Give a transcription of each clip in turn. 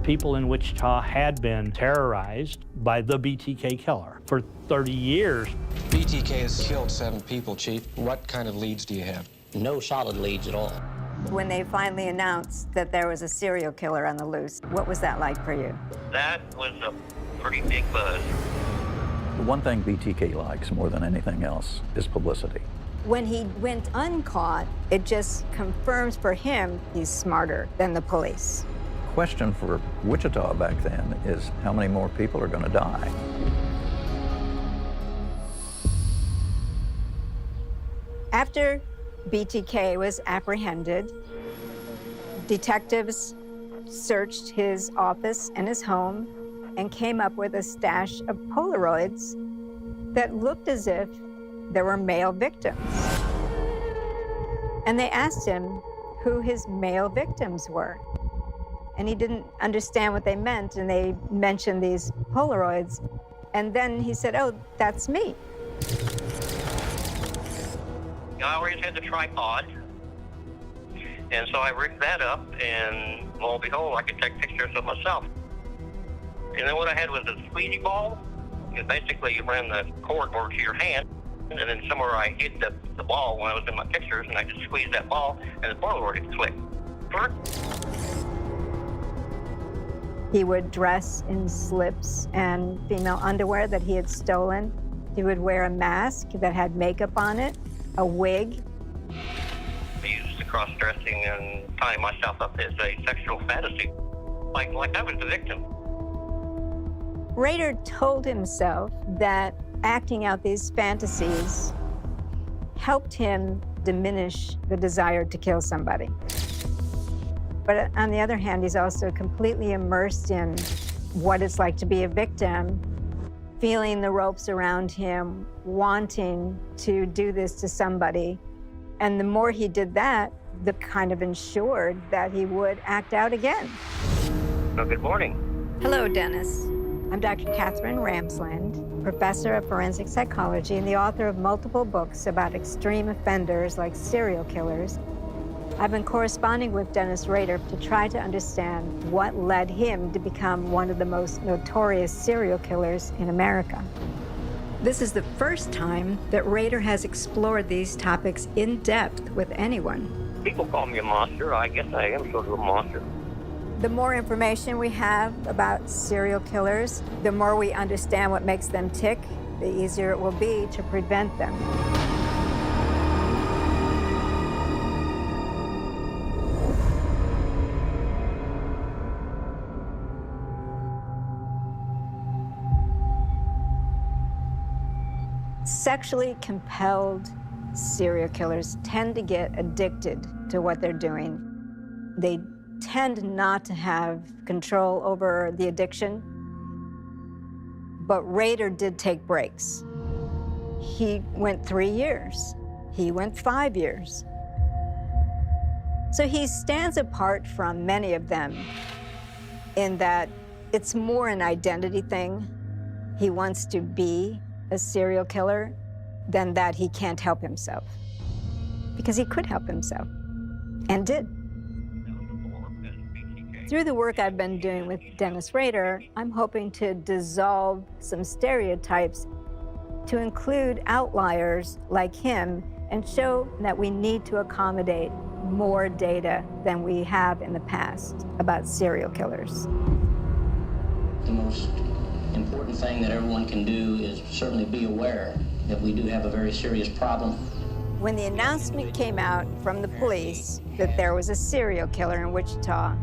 People in Wichita had been terrorized by the BTK killer for 30 years. BTK has killed 7 people, Chief. What kind of leads do you have? No solid leads at all. When they finally announced that there was a serial killer on the loose, what was that like for you? That was a pretty big buzz. The one thing BTK likes more than anything else is publicity. When he went uncaught, it just confirms for him he's smarter than the police. Question for Wichita back then is how many more people are going to die? After BTK was apprehended, detectives searched his office and his home and came up with a stash of Polaroids that looked as if there were male victims. And they asked him who his male victims were. And he didn't understand what they meant, and they mentioned these Polaroids. And then he said, "Oh, that's me." I always had the tripod, and so I rigged that up, and lo and behold, I could take pictures of myself. And then what I had was a squeegee ball. Basically, you ran the cord over to your hand, and then somewhere I hid the ball when I was in my pictures, and I just squeezed that ball, and the Polaroid would click. He would dress in slips and female underwear that he had stolen. He would wear a mask that had makeup on it, a wig. I used the cross-dressing and tying myself up as a sexual fantasy, like I was the victim. Rader told himself that acting out these fantasies helped him diminish the desire to kill somebody. But on the other hand, he's also completely immersed in what it's like to be a victim, feeling the ropes around him, wanting to do this to somebody. And the more he did that, the kind of ensured that he would act out again. Well, good morning. Hello, Dennis. I'm Dr. Catherine Ramsland, professor of forensic psychology and the author of multiple books about extreme offenders like serial killers. I've been corresponding with Dennis Rader to try to understand what led him to become one of the most notorious serial killers in America. This is the first time that Rader has explored these topics in depth with anyone. People call me a monster. I guess I am sort of a monster. The more information we have about serial killers, the more we understand what makes them tick, the easier it will be to prevent them. Sexually compelled serial killers tend to get addicted to what they're doing. They tend not to have control over the addiction, but Rader did take breaks. He went 3 years. He went 5 years. So he stands apart from many of them in that it's more an identity thing. He wants to be a serial killer than that he can't help himself. Because he could help himself, and did. Through the work I've been doing with Dennis Rader, I'm hoping to dissolve some stereotypes to include outliers like him and show that we need to accommodate more data than we have in the past about serial killers. The most important thing that everyone can do is certainly be aware that we do have a very serious problem. When the announcement came out from the police that there was a serial killer in Wichita,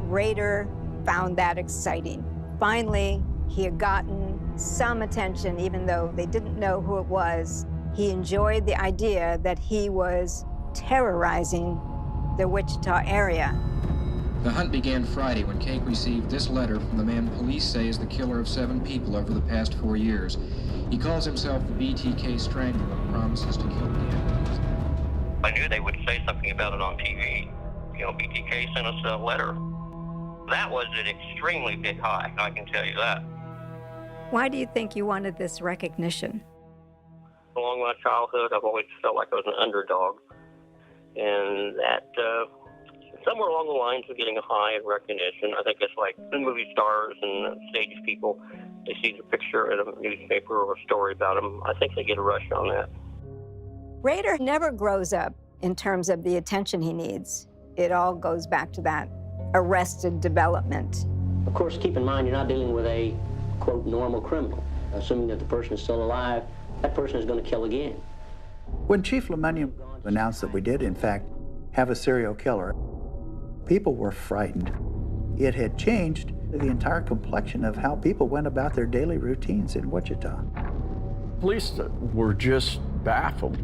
Rader found that exciting. Finally, he had gotten some attention, even though they didn't know who it was. He enjoyed the idea that he was terrorizing the Wichita area. The hunt began Friday when Cake received this letter from the man police say is the killer of 7 people over the past 4 years. He calls himself the BTK Strangler and promises to kill the I knew they would say something about it on TV. You know, BTK sent us a letter. That was an extremely big high, I can tell you that. Why do you think you wanted this recognition? Along my childhood, I've always felt like I was an underdog. And that somewhere along the lines of getting a high of recognition. I think it's like the movie stars and stage people. They see the picture in a newspaper or a story about them. I think they get a rush on that. Rader never grows up in terms of the attention he needs. It all goes back to that arrested development. Of course, keep in mind, you're not dealing with a, quote, normal criminal. Assuming that the person is still alive, that person is going to kill again. When Chief Lemonium announced that we did, in fact, have a serial killer, people were frightened. It had changed the entire complexion of how people went about their daily routines in Wichita. Police were just baffled.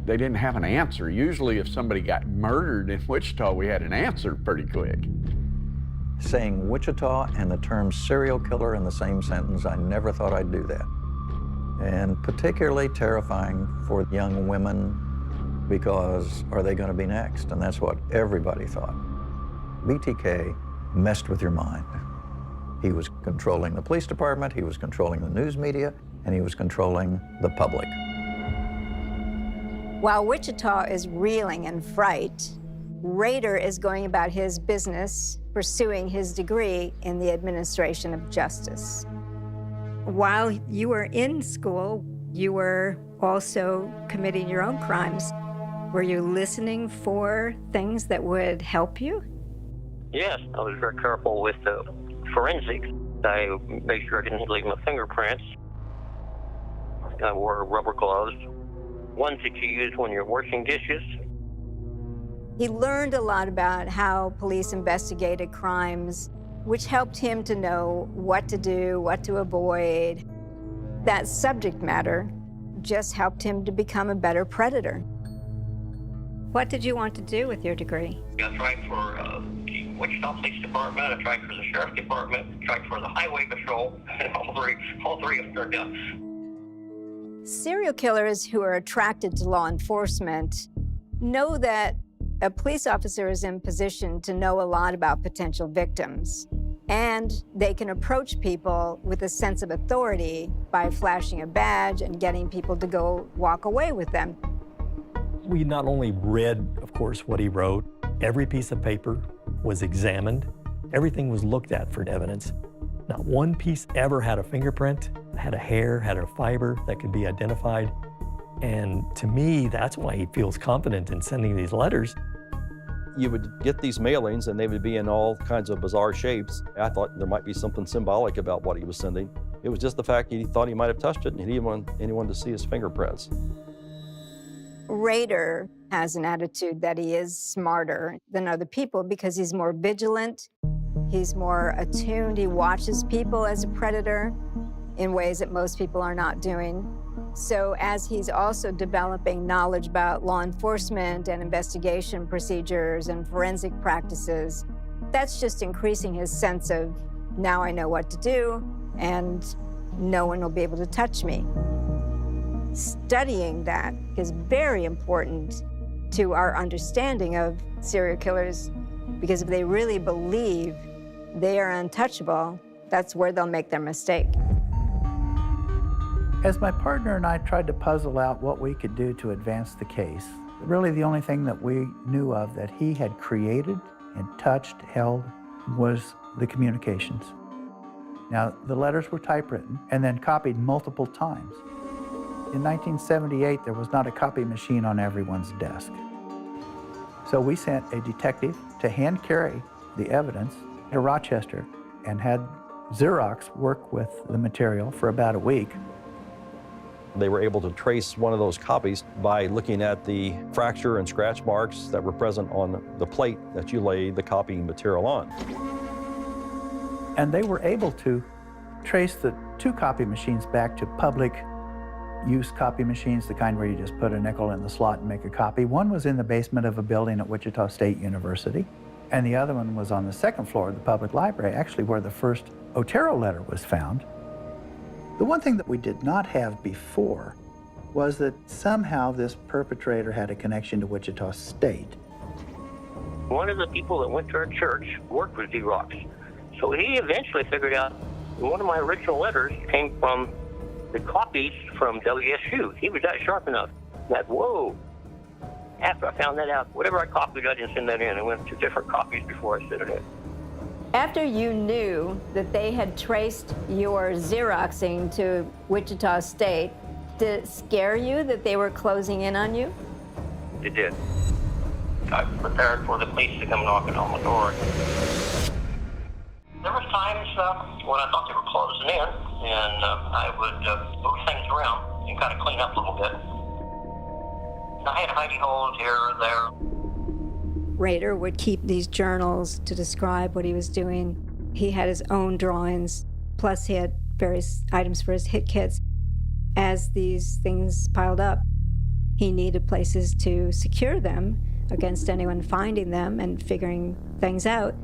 They didn't have an answer. Usually if somebody got murdered in Wichita, we had an answer pretty quick. Saying Wichita and the term serial killer in the same sentence, I never thought I'd do that. And particularly terrifying for young women, because are they going to be next? And that's what everybody thought. BTK messed with your mind. He was controlling the police department, he was controlling the news media, and he was controlling the public. While Wichita is reeling in fright, Rader is going about his business, pursuing his degree in the administration of justice. While you were in school, you were also committing your own crimes. Were you listening for things that would help you? Yes, I was very careful with the forensics. I made sure I didn't leave my fingerprints. I wore rubber gloves, ones that you use when you're washing dishes. He learned a lot about how police investigated crimes, which helped him to know what to do, what to avoid. That subject matter just helped him to become a better predator. What did you want to do with your degree? I tried for the Wichita Police Department, I tried for the Sheriff's Department, I tried for the Highway Patrol, and all three have turned out. Serial killers who are attracted to law enforcement know that a police officer is in position to know a lot about potential victims, and they can approach people with a sense of authority by flashing a badge and getting people to go walk away with them. We not only read, of course, what he wrote, every piece of paper was examined, everything was looked at for evidence. Not one piece ever had a fingerprint, had a hair, had a fiber that could be identified. And to me, that's why he feels confident in sending these letters. You would get these mailings and they would be in all kinds of bizarre shapes. I thought there might be something symbolic about what he was sending. It was just the fact he thought he might have touched it and he didn't want anyone to see his fingerprints. Rader has an attitude that he is smarter than other people because he's more vigilant, he's more attuned, he watches people as a predator in ways that most people are not doing. So as he's also developing knowledge about law enforcement and investigation procedures and forensic practices, that's just increasing his sense of, now I know what to do, and no one will be able to touch me. Studying that is very important to our understanding of serial killers, because if they really believe they are untouchable, that's where they'll make their mistake. As my partner and I tried to puzzle out what we could do to advance the case, really the only thing that we knew of that he had created and touched, held, was the communications. Now, the letters were typewritten and then copied multiple times. In 1978, there was not a copy machine on everyone's desk. So we sent a detective to hand carry the evidence to Rochester and had Xerox work with the material for about a week. They were able to trace one of those copies by looking at the fracture and scratch marks that were present on the plate that you laid the copying material on. And they were able to trace the two copy machines back to public use copy machines, the kind where you just put a nickel in the slot and make a copy. One was in the basement of a building at Wichita State University, and the other one was on the second floor of the public library, actually where the first Otero letter was found. The one thing that we did not have before was that somehow this perpetrator had a connection to Wichita State. One of the people that went to our church worked with Xerox. So he eventually figured out one of my original letters came from the copies from WSU. He was that sharp enough that, whoa, After I found that out, whatever I copied, I didn't send that in. I went to different copies before I sent it in. After you knew that they had traced your Xeroxing to Wichita State, did it scare you that they were closing in on you? It did. I was prepared for the police to come knocking on the door. There was times when I thought they were closing in, and I would move things around and kind of clean up a little bit. I had hidey holes here or there. Rader would keep these journals to describe what he was doing. He had his own drawings, plus he had various items for his hit kits. As these things piled up, he needed places to secure them against anyone finding them and figuring things out.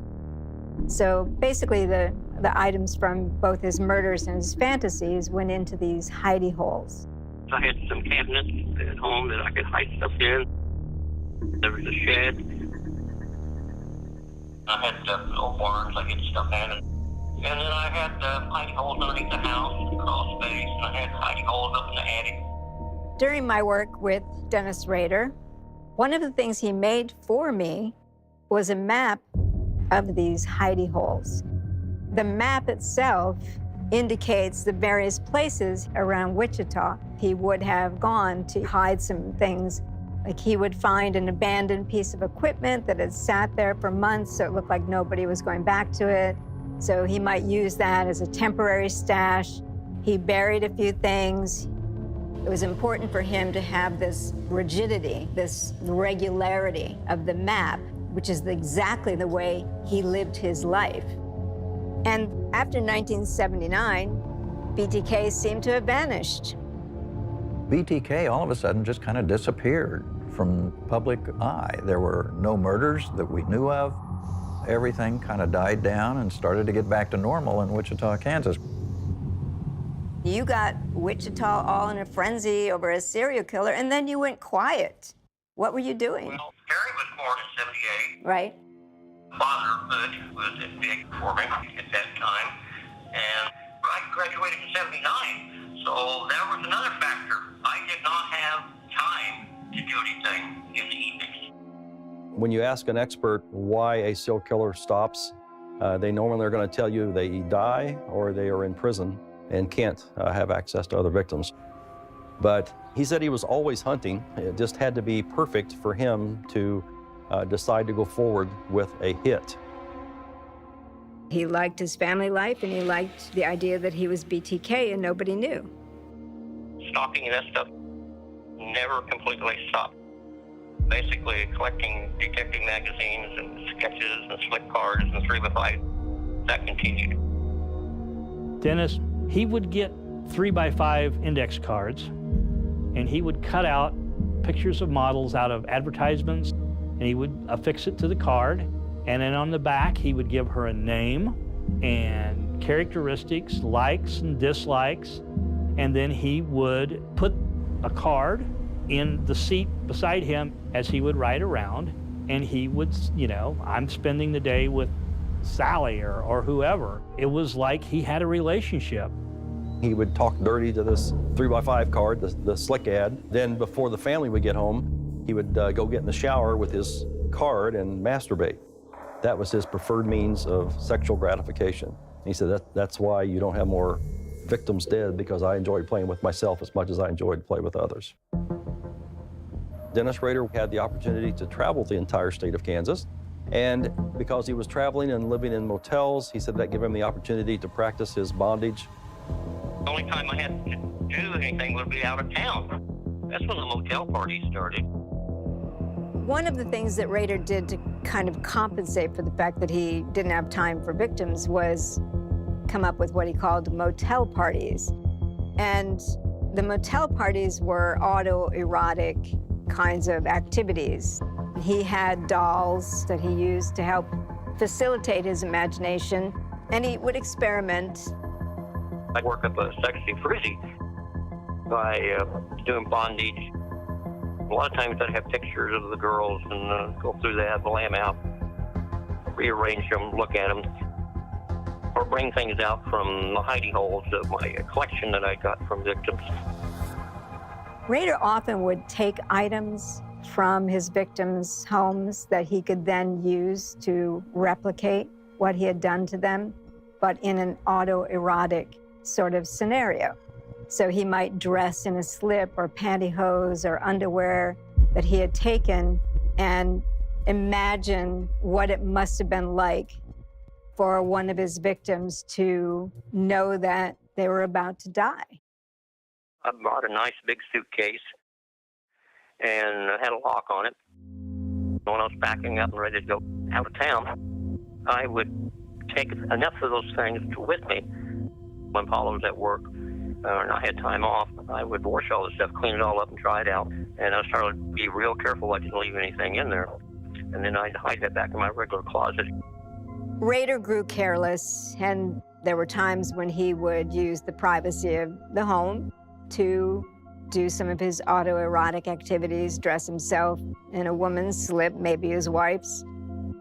So basically the items from both his murders and his fantasies went into these hidey holes. I had some cabinets at home that I could hide stuff in. There was a shed. I had old barns I hid stuff in. And then I had hidey holes underneath the house, crawl space, and I had hidey holes up in the attic. During my work with Dennis Rader, one of the things he made for me was a map of these hidey holes. The map itself indicates the various places around Wichita he would have gone to hide some things. Like he would find an abandoned piece of equipment that had sat there for months, so it looked like nobody was going back to it. So he might use that as a temporary stash. He buried a few things. It was important for him to have this rigidity, this regularity of the map, which is exactly the way he lived his life. And after 1979, BTK seemed to have vanished. BTK all of a sudden just kind of disappeared from public eye. There were no murders that we knew of. Everything kind of died down and started to get back to normal in Wichita, Kansas. You got Wichita all in a frenzy over a serial killer, and then you went quiet. What were you doing? Well, Harry was born in 78. Right. Fatherhood was big for me at that time. And I graduated in 79, so that was another factor. I did not have time to do anything in the evenings. When you ask an expert why a serial killer stops, they normally are going to tell you they die or they are in prison and can't have access to other victims. But he said he was always hunting. It just had to be perfect for him to decide to go forward with a hit. He liked his family life, and he liked the idea that he was BTK and nobody knew. Stalking and that stuff never completely stopped. Basically collecting detective magazines and sketches and slip cards and 3x5, that continued. Dennis, he would get 3x5 index cards, and he would cut out pictures of models out of advertisements, and he would affix it to the card. And then on the back, he would give her a name and characteristics, likes and dislikes. And then he would put a card in the seat beside him as he would ride around. And he would, you know, I'm spending the day with Sally or whoever. It was like he had a relationship. He would talk dirty to this 3x5 card, the slick ad. Then before the family would get home, he would go get in the shower with his card and masturbate. That was his preferred means of sexual gratification. He said that's why you don't have more victims dead, because I enjoyed playing with myself as much as I enjoyed playing with others. Dennis Rader had the opportunity to travel the entire state of Kansas. And because he was traveling and living in motels, he said that gave him the opportunity to practice his bondage. The only time I had to do anything would be out of town. That's when the motel parties started. One of the things that Rader did to kind of compensate for the fact that he didn't have time for victims was come up with what he called motel parties. And the motel parties were autoerotic kinds of activities. He had dolls that he used to help facilitate his imagination, and he would experiment. I'd work up a sexy frizzy by doing bondage. A lot of times I'd have pictures of the girls and go through that, lay them out, rearrange them, look at them, or bring things out from the hidey holes of my collection that I got from victims. Rader often would take items from his victims' homes that he could then use to replicate what he had done to them, but in an autoerotic sort of scenario. So he might dress in a slip or pantyhose or underwear that he had taken and imagine what it must have been like for one of his victims to know that they were about to die. I bought a nice big suitcase and had a lock on it. When I was packing up and ready to go out of town, I would take enough of those things with me. When Paula was at work and I had time off, I would wash all the stuff, clean it all up, and try it out. And I started to be real careful I didn't leave anything in there. And then I'd hide that back in my regular closet. Rader grew careless, and there were times when he would use the privacy of the home to do some of his autoerotic activities, dress himself in a woman's slip, maybe his wife's,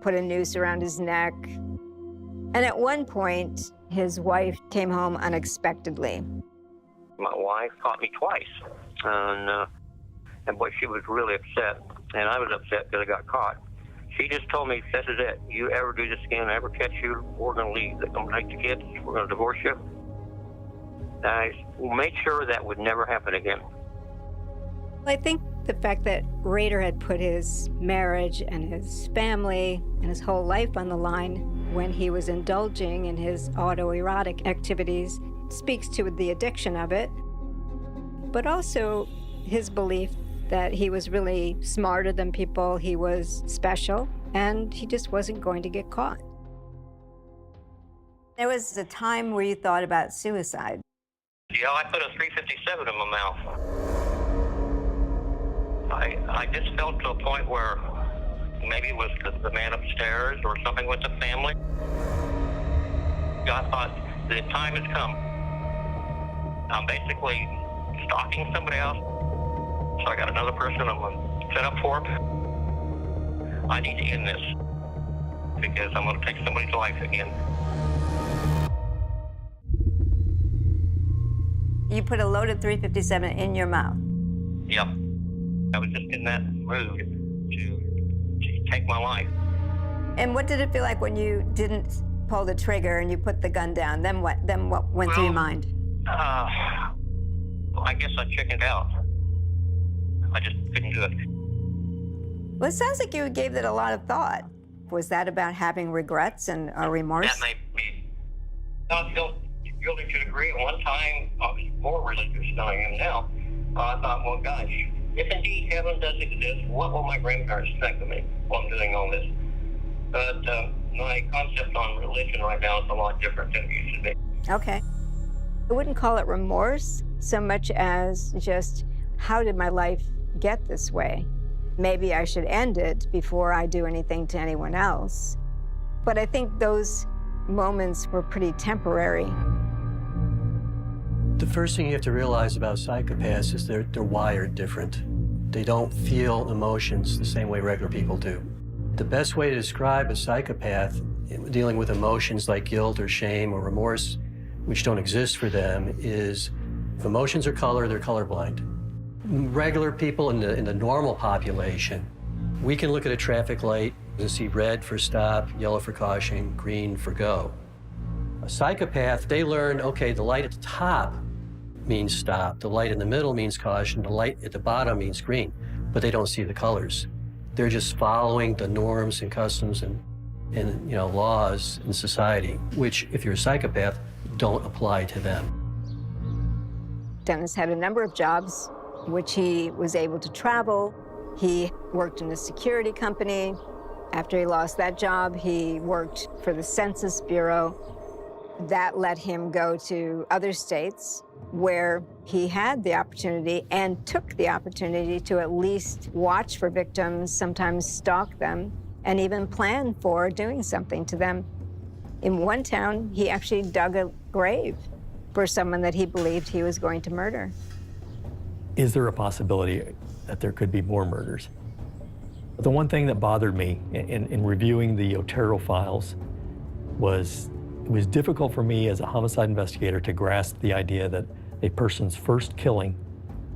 put a noose around his neck. And at one point, his wife came home unexpectedly. My wife caught me twice, and boy, she was really upset, and I was upset because I got caught. She just told me, "This is it. You ever do this again, ever catch you, we're going to leave. I'm going to take the kids. We're going to divorce you." I made sure that would never happen again. I think the fact that Rader had put his marriage and his family and his whole life on the line when he was indulging in his autoerotic activities speaks to the addiction of it, but also his belief that he was really smarter than people, he was special, and he just wasn't going to get caught. There was a time where you thought about suicide. Yeah, I put a 357 in my mouth. I just felt to a point where maybe it was the man upstairs or something with the family. I thought the time has come. I'm basically stalking somebody else. So I got another person I'm going to set up for. I need to end this because I'm going to take somebody's life again. You put a loaded 357 in your mouth? Yep. I was just in that mood to take my life. And what did it feel like when you didn't pull the trigger and you put the gun down? Then what went through your mind? I guess I chickened out. I just couldn't do it. Well, it sounds like you gave it a lot of thought. Was that about having regrets and remorse? That may be. I feel guilty to a degree. At one time, I was more religious than I am now. I thought, well, gosh, if indeed heaven does exist, what will my grandparents think of me while I'm doing all this? But my concept on religion right now is a lot different than it used to be. Okay. I wouldn't call it remorse so much as just, how did my life get this way? Maybe I should end it before I do anything to anyone else. But I think those moments were pretty temporary. The first thing you have to realize about psychopaths is they're wired different. They don't feel emotions the same way regular people do. The best way to describe a psychopath dealing with emotions like guilt or shame or remorse, which don't exist for them, is if emotions are color, they're colorblind. Regular people in the normal population, we can look at a traffic light and see red for stop, yellow for caution, green for go. A psychopath, they learn, okay, the light at the top means stop, the light in the middle means caution, the light at the bottom means green, but they don't see the colors. They're just following the norms and customs and laws in society, which, if you're a psychopath, don't apply to them. Dennis had a number of jobs which he was able to travel. He worked in a security company. After he lost that job, he worked for the Census Bureau. That let him go to other states where he had the opportunity and took the opportunity to at least watch for victims, sometimes stalk them, and even plan for doing something to them. In one town, he actually dug a grave for someone that he believed he was going to murder. Is there a possibility that there could be more murders? The one thing that bothered me in reviewing the Otero files was it was difficult for me as a homicide investigator to grasp the idea that a person's first killing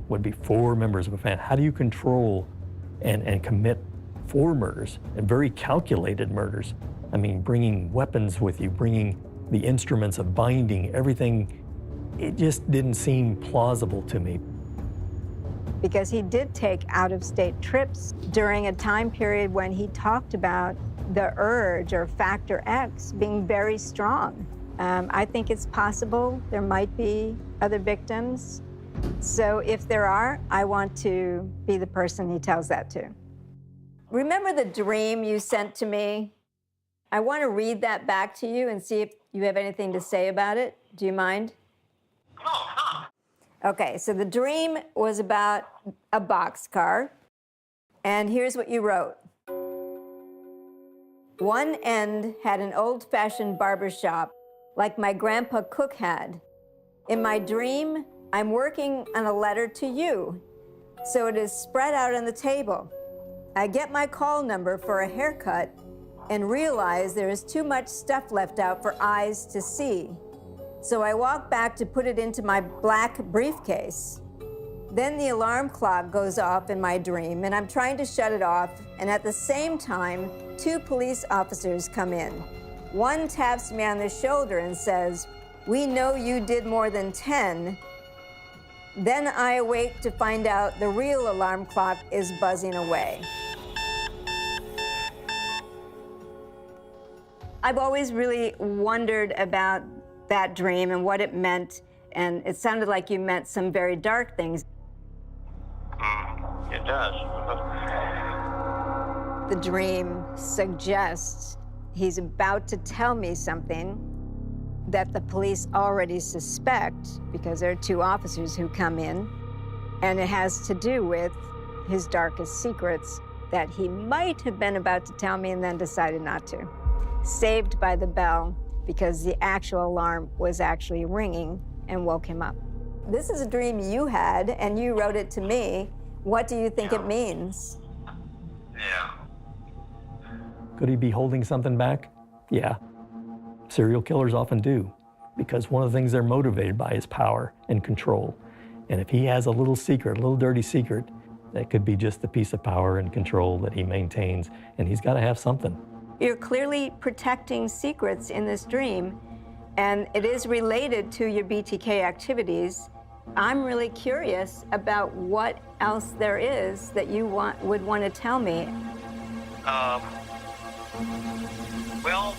would be 4 members of a family. How do you control and commit 4 murders, and very calculated murders. I mean, bringing weapons with you, bringing the instruments of binding, everything, it just didn't seem plausible to me. Because he did take out-of-state trips during a time period when he talked about the urge or factor X being very strong. I think it's possible there might be other victims. So if there are, I want to be the person he tells that to. Remember the dream you sent to me? I want to read that back to you and see if you have anything to say about it. Do you mind? Okay, so the dream was about a boxcar, and here's what you wrote. One end had an old-fashioned barber shop, like my grandpa Cook had. In my dream, I'm working on a letter to you, so it is spread out on the table. I get my call number for a haircut and realize there is too much stuff left out for eyes to see. So I walk back to put it into my black briefcase. Then the alarm clock goes off in my dream, and I'm trying to shut it off, and at the same time, 2 police officers come in. One taps me on the shoulder and says, "We know you did more than 10. Then I awake to find out the real alarm clock is buzzing away." I've always really wondered about that dream and what it meant, and it sounded like you meant some very dark things. It does. The dream suggests he's about to tell me something that the police already suspect, because there are 2 officers who come in, and it has to do with his darkest secrets that he might have been about to tell me and then decided not to. Saved by the bell, because the actual alarm was actually ringing and woke him up. This is a dream you had, and you wrote it to me. What do you think it means? Yeah. Could he be holding something back? Yeah. Serial killers often do, because one of the things they're motivated by is power and control. And if he has a little secret, a little dirty secret, that could be just the piece of power and control that he maintains, and he's got to have something. You're clearly protecting secrets in this dream, and it is related to your BTK activities. I'm really curious about what else there is that you would want to tell me. Well,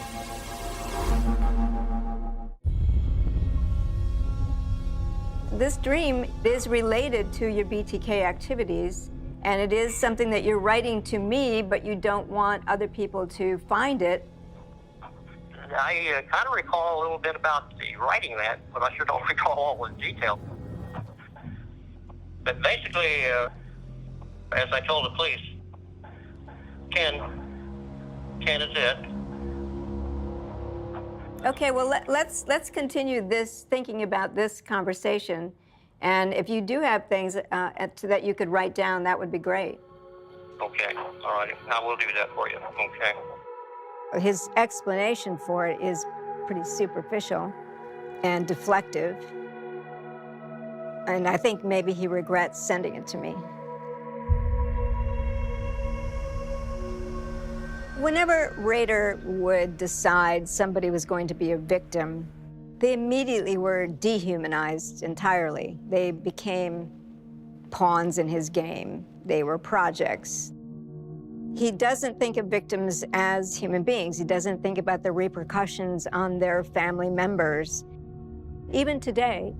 this dream is related to your BTK activities, and it is something that you're writing to me, but you don't want other people to find it. I kind of recall a little bit about the writing that, but I sure don't recall all the detail. But basically, as I told the police, Ken is it. Okay, well, let's continue this, thinking about this conversation. And if you do have things that you could write down, that would be great. Okay, all right. I will do that for you. Okay. His explanation for it is pretty superficial and deflective. And I think maybe he regrets sending it to me. Whenever Rader would decide somebody was going to be a victim, they immediately were dehumanized entirely. They became pawns in his game. They were projects. He doesn't think of victims as human beings. He doesn't think about the repercussions on their family members. Even today,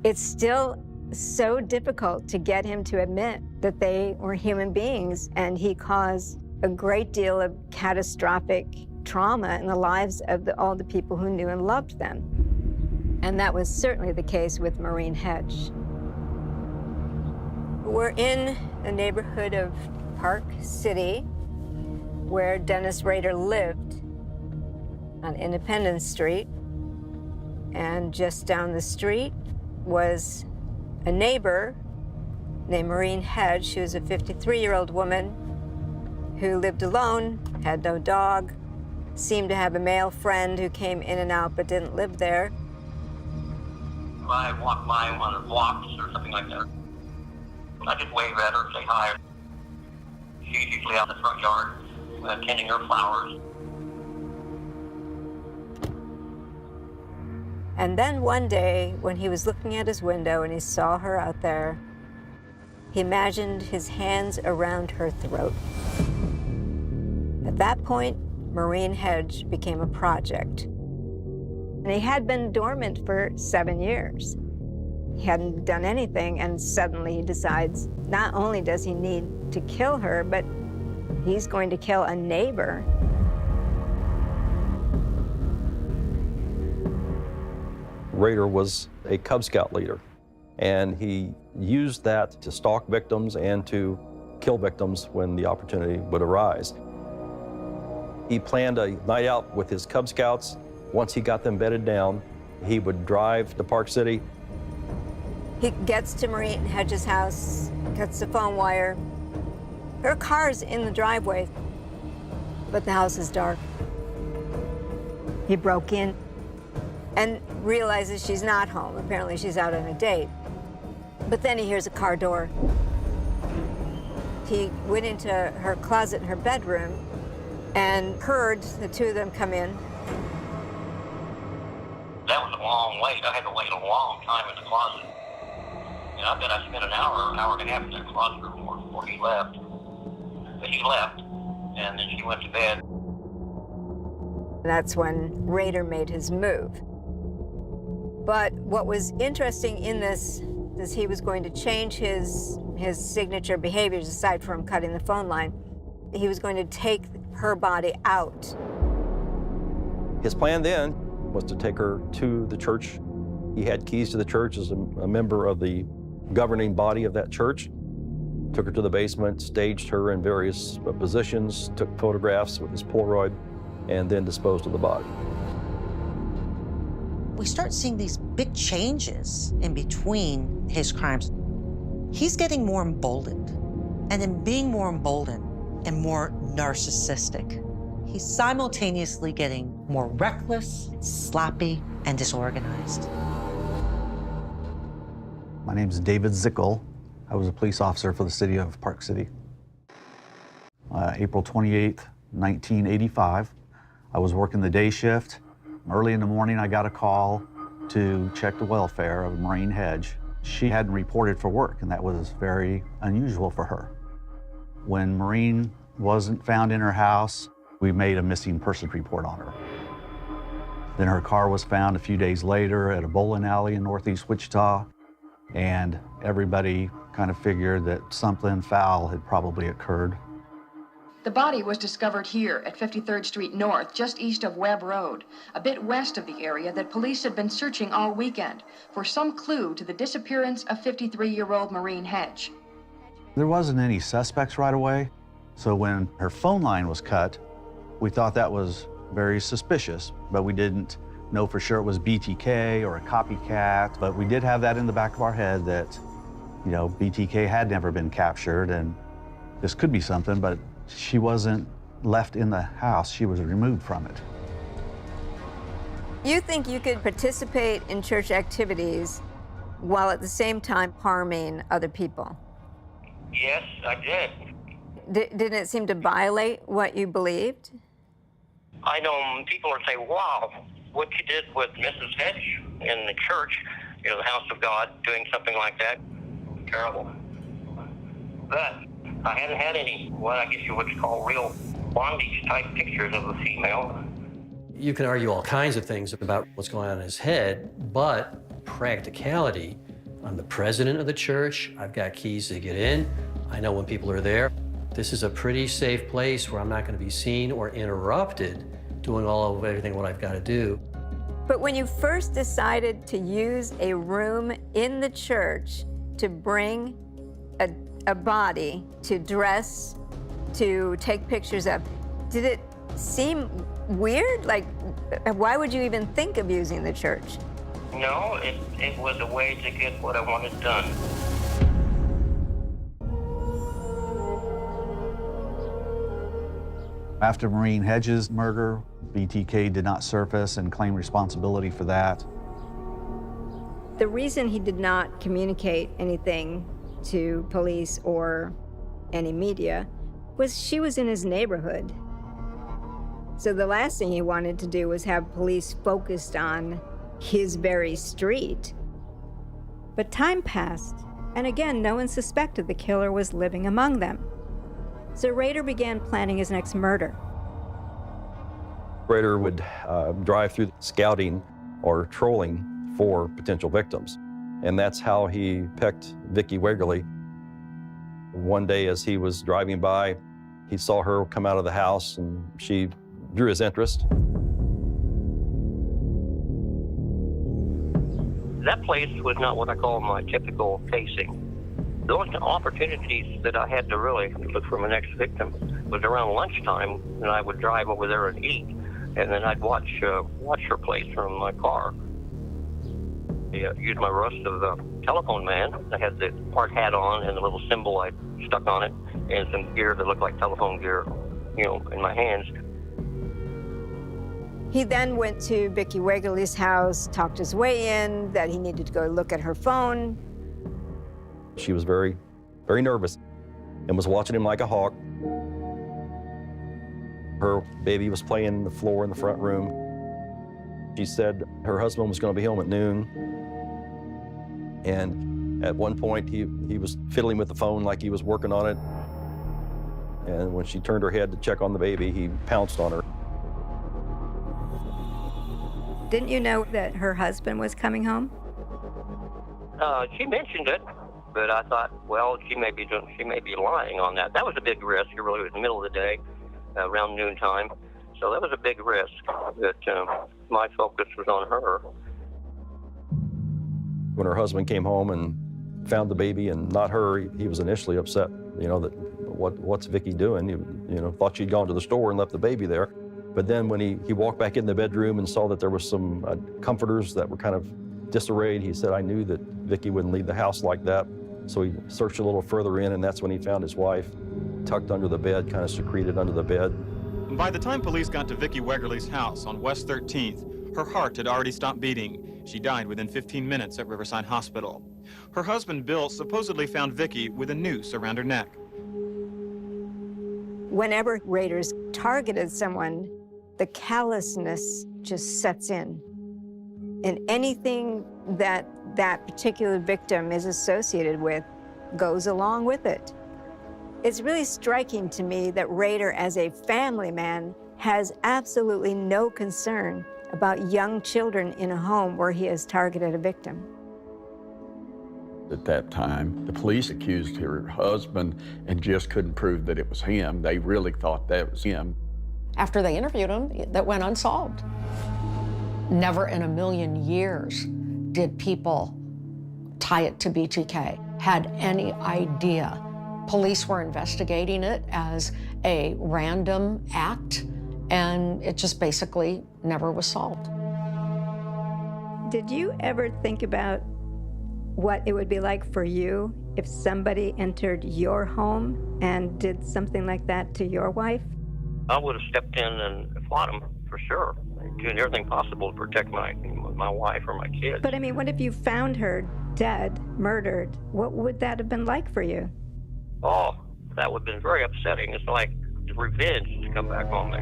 it's still so difficult to get him to admit that they were human beings, and he caused a great deal of catastrophic trauma in the lives of all the people who knew and loved them. And that was certainly the case with Maureen Hedge. We're in the neighborhood of Park City, where Dennis Rader lived, on Independence Street. And just down the street was a neighbor named Maureen Hedge. She was a 53-year-old woman who lived alone, had no dog, seemed to have a male friend who came in and out but didn't live there. I walk by one of the blocks or something like that. I just wave at her, say hi. She's usually out in the front yard tending her flowers. And then one day, when he was looking at his window and he saw her out there, he imagined his hands around her throat. At that point, Marine Hedge became a project. And he had been dormant for 7 years. He hadn't done anything, and suddenly he decides not only does he need to kill her, but he's going to kill a neighbor. Rader was a Cub Scout leader, and he used that to stalk victims and to kill victims when the opportunity would arise. He planned a night out with his Cub Scouts. Once he got them bedded down, he would drive to Park City. He gets to Marine Hedge's house, cuts the phone wire. Her car's in the driveway, but the house is dark. He broke in and realizes she's not home. Apparently she's out on a date. But then he hears a car door. He went into her closet in her bedroom and heard the two of them come in. That was a long wait. I had to wait a long time in the closet. And I bet I spent an hour and a half in that closet before he left. But he left, and then she went to bed. That's when Rader made his move. But what was interesting in this is he was going to change his signature behaviors aside from cutting the phone line. He was going to take her body out. His plan then was to take her to the church. He had keys to the church as a member of the governing body of that church. Took her to the basement, staged her in various positions, took photographs with his Polaroid, and then disposed of the body. We start seeing these big changes in between his crimes. He's getting more emboldened, and in being more emboldened and more narcissistic, he's simultaneously getting more reckless, sloppy, and disorganized. My name is David Zickel. I was a police officer for the city of Park City. April 28th, 1985, I was working the day shift. Early in the morning, I got a call to check the welfare of Marine Hedge. She hadn't reported for work, and that was very unusual for her. When Marine wasn't found in her house, we made a missing persons report on her. Then her car was found a few days later at a bowling alley in Northeast Wichita, and everybody kind of figured that something foul had probably occurred. The body was discovered here at 53rd Street North, just east of Webb Road, a bit west of the area that police had been searching all weekend for some clue to the disappearance of 53-year-old Marine Hedge. There wasn't any suspects right away, so when her phone line was cut, we thought that was very suspicious, but we didn't know for sure it was BTK or a copycat, but we did have that in the back of our head that, you know, BTK had never been captured and this could be something, but she wasn't left in the house, she was removed from it. You think you could participate in church activities while at the same time harming other people? Yes, I did. Didn't it seem to violate what you believed? I know people are saying, wow, what you did with Mrs. Hedge in the church, you know, the house of God, doing something like that, terrible. But I hadn't had any, what I guess you would call real bondage-type pictures of the female. You can argue all kinds of things about what's going on in his head, but practicality, I'm the president of the church, I've got keys to get in, I know when people are there. This is a pretty safe place where I'm not going to be seen or interrupted doing all of everything what I've got to do. But when you first decided to use a room in the church to bring a body, to dress, to take pictures of, did it seem weird? Like, why would you even think of using the church? No, it was a way to get what I wanted done. After Marine Hedge's murder, BTK did not surface and claim responsibility for that. The reason he did not communicate anything to police or any media was she was in his neighborhood. So the last thing he wanted to do was have police focused on his very street. But time passed, and again, no one suspected the killer was living among them. So Rader began planning his next murder. Rader would drive through scouting or trolling for potential victims. And that's how he picked Vicki Wegerle. One day as he was driving by, he saw her come out of the house and she drew his interest. That place was not what I call my typical casing. The only opportunities that I had to really look for my next victim was around lunchtime, and I would drive over there and eat, and then I'd watch her place from my car. I used my rust of the telephone man. I had the hard hat on and the little symbol I stuck on it, and some gear that looked like telephone gear, in my hands. He then went to Vicki Wegerle's house, talked his way in, that he needed to go look at her phone. She was very, very nervous and was watching him like a hawk. Her baby was playing on the floor in the front room. She said her husband was going to be home at noon. And at one point, he was fiddling with the phone like he was working on it. And when she turned her head to check on the baby, he pounced on her. Didn't you know that her husband was coming home? She mentioned it, but I thought, well, she may be lying on that. That was a big risk. It really was the middle of the day, around noontime. So that was a big risk that my focus was on her. When her husband came home and found the baby and not her, he was initially upset, that what's Vicki doing? He, thought she'd gone to the store and left the baby there. But then when he walked back in the bedroom and saw that there was some comforters that were kind of disarrayed, he said, I knew that Vicki wouldn't leave the house like that. So he searched a little further in, and that's when he found his wife tucked under the bed, kind of secreted under the bed. By the time police got to Vicki Wegerle's house on West 13th, her heart had already stopped beating. She died within 15 minutes at Riverside Hospital. Her husband, Bill, supposedly found Vicki with a noose around her neck. Whenever Raiders targeted someone, the callousness just sets in. And anything that that particular victim is associated with goes along with it. It's really striking to me that Rader, as a family man, has absolutely no concern about young children in a home where he has targeted a victim. At that time, the police accused her husband and just couldn't prove that it was him. They really thought that was him. After they interviewed him, that went unsolved. Never in a million years did people tie it to BTK, had any idea. Police were investigating it as a random act, and it just basically never was solved. Did you ever think about what it would be like for you if somebody entered your home and did something like that to your wife? I would have stepped in and fought him for sure, doing everything possible to protect my wife or my kids. But I mean, what if you found her dead, murdered? What would that have been like for you? Oh, that would have been very upsetting. It's like revenge to come back on me.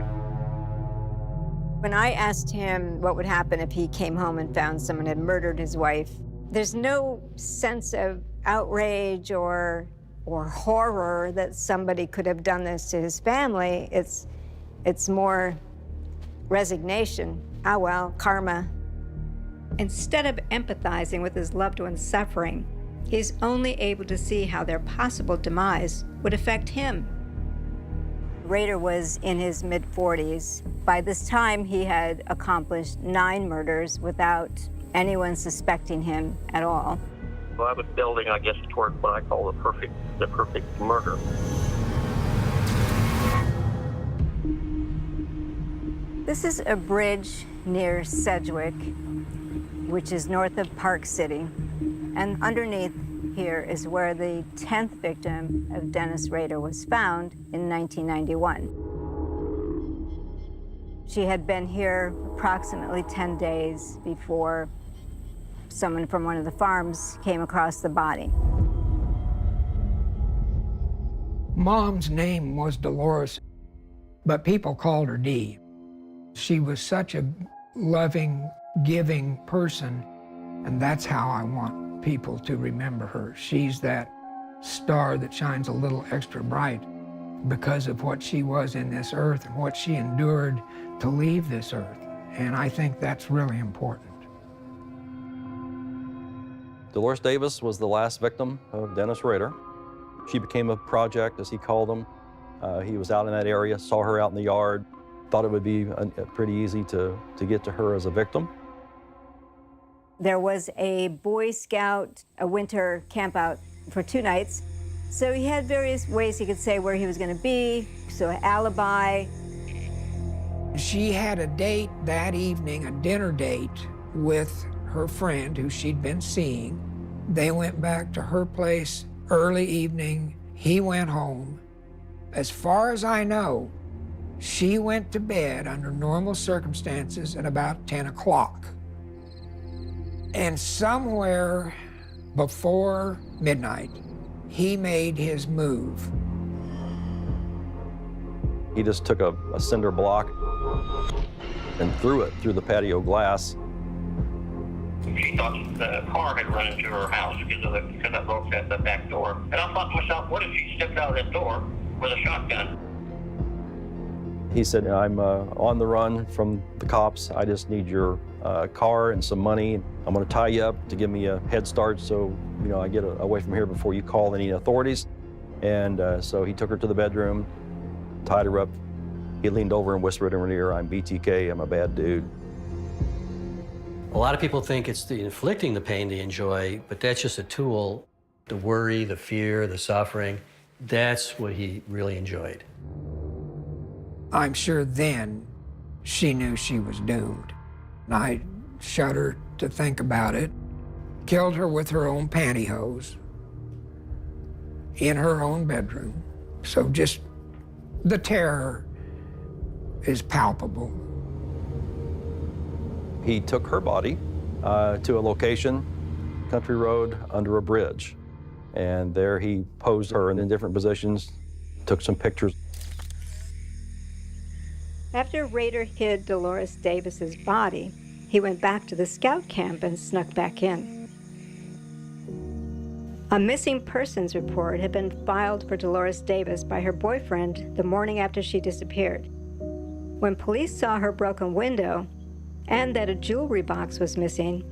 When I asked him what would happen if he came home and found someone had murdered his wife, there's no sense of outrage or horror that somebody could have done this to his family. It's more resignation. Ah, well, karma. Instead of empathizing with his loved one's suffering, he's only able to see how their possible demise would affect him. Rader was in his mid-40s. By this time, he had accomplished 9 murders without anyone suspecting him at all. Well, I was building, I guess, toward what I call the perfect murder. This is a bridge near Sedgwick, which is north of Park City. And underneath here is where the 10th victim of Dennis Rader was found in 1991. She had been here approximately 10 days before someone from one of the farms came across the body. Mom's name was Dolores, but people called her Dee. She was such a loving, giving person, and that's how I want people to remember her. She's that star that shines a little extra bright because of what she was in this earth and what she endured to leave this earth. And I think that's really important. Dolores Davis was the last victim of Dennis Rader. She became a project, as he called them. He was out in that area, saw her out in the yard, thought it would be pretty easy to get to her as a victim. There was a Boy Scout, a winter camp out for 2 nights. So he had various ways he could say where he was going to be, so an alibi. She had a date that evening, a dinner date with her friend who she'd been seeing. They went back to her place early evening. He went home. As far as I know, she went to bed under normal circumstances at about 10 o'clock. And somewhere before midnight, he made his move. He just took a cinder block and threw it through the patio glass. She thought the car had run into her house because I broke the back door. And I thought to myself, what if she stepped out of that door with a shotgun? He said, I'm on the run from the cops. I just need your car and some money. I'm going to tie you up to give me a head start so I get away from here before you call any authorities. And so he took her to the bedroom, tied her up. He leaned over and whispered in her ear, I'm BTK, I'm a bad dude. A lot of people think it's the inflicting the pain they enjoy, but that's just a tool. The worry, the fear, the suffering, that's what he really enjoyed. I'm sure then she knew she was doomed. And I shudder to think about it. Killed her with her own pantyhose in her own bedroom. So just the terror is palpable. He took her body to a location, country road, under a bridge. And there he posed her in different positions, took some pictures. After Rader hid Dolores Davis's body, he went back to the scout camp and snuck back in. A missing persons report had been filed for Dolores Davis by her boyfriend the morning after she disappeared. When police saw her broken window and that a jewelry box was missing,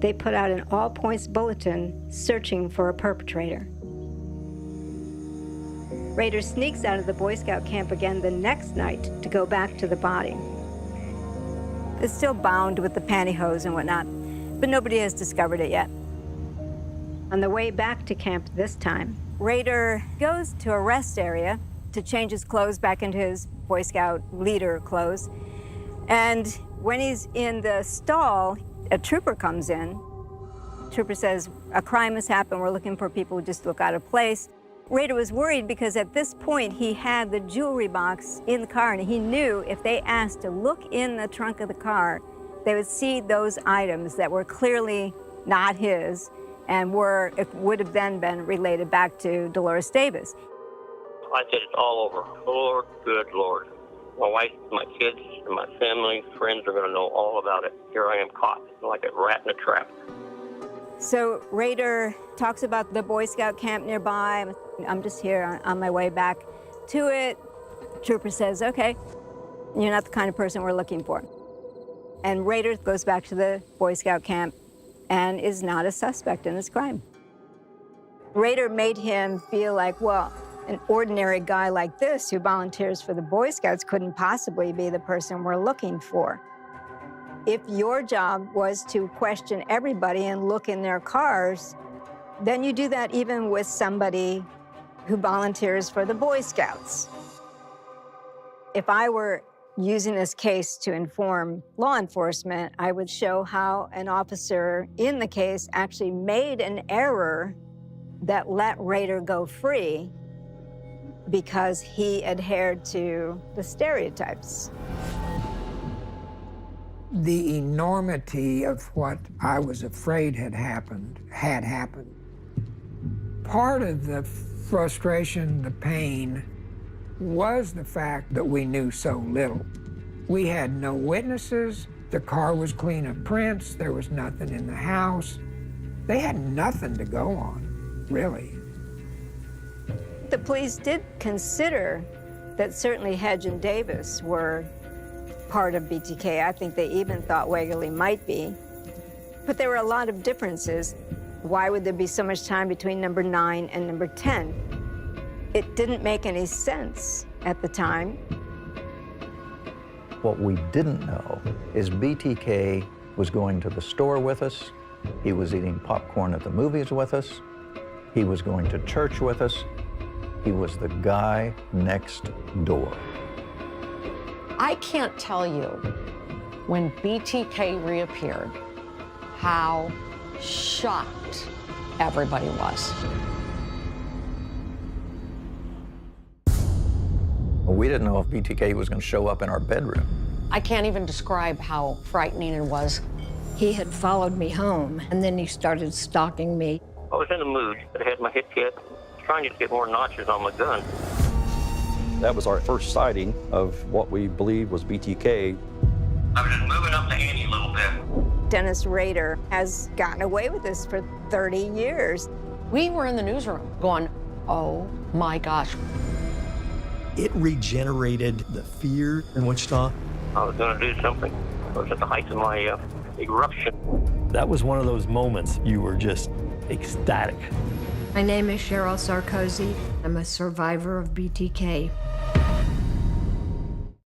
they put out an all-points bulletin searching for a perpetrator. Rader sneaks out of the Boy Scout camp again the next night to go back to the body. It's still bound with the pantyhose and whatnot, but nobody has discovered it yet. On the way back to camp this time, Rader goes to a rest area to change his clothes back into his Boy Scout leader clothes. And when he's in the stall, a trooper comes in. Trooper says, a crime has happened. We're looking for people who just look out of place. Rader was worried because at this point he had the jewelry box in the car, and he knew if they asked to look in the trunk of the car, they would see those items that were clearly not his and would have then been related back to Dolores Davis. I said it's all over. Lord, good Lord. My wife, my kids, and my family, friends are going to know all about it. Here I am caught like a rat in a trap. So Rader talks about the Boy Scout camp nearby. I'm just here on my way back to it. Trooper says, okay, you're not the kind of person we're looking for. And Rader goes back to the Boy Scout camp and is not a suspect in this crime. Rader made him feel like, well, an ordinary guy like this who volunteers for the Boy Scouts couldn't possibly be the person we're looking for. If your job was to question everybody and look in their cars, then you do that even with somebody who volunteers for the Boy Scouts. If I were using this case to inform law enforcement, I would show how an officer in the case actually made an error that let Rader go free because he adhered to the stereotypes. The enormity of what I was afraid had happened. Part of the frustration, the pain, was the fact that we knew so little. We had no witnesses. The car was clean of prints. There was nothing in the house. They had nothing to go on, really. The police did consider that certainly Hedge and Davis were part of BTK. I think they even thought Wegerle might be. But there were a lot of differences. Why would there be so much time between number 9 and number 10? It didn't make any sense at the time. What we didn't know is BTK was going to the store with us. He was eating popcorn at the movies with us. He was going to church with us. He was the guy next door. I can't tell you, when BTK reappeared, how shocked everybody was. We didn't know if BTK was going to show up in our bedroom. I can't even describe how frightening it was. He had followed me home, and then he started stalking me. I was in the mood. I had my hip kit, trying to get more notches on my gun. That was our first sighting of what we believed was BTK. I was just moving up the ante a little bit. Dennis Rader has gotten away with this for 30 years. We were in the newsroom going, oh my gosh. It regenerated the fear in Wichita. I was going to do something. I was at the height of my eruption. That was one of those moments you were just ecstatic. My name is Cheryl Sarkozy. I'm a survivor of BTK.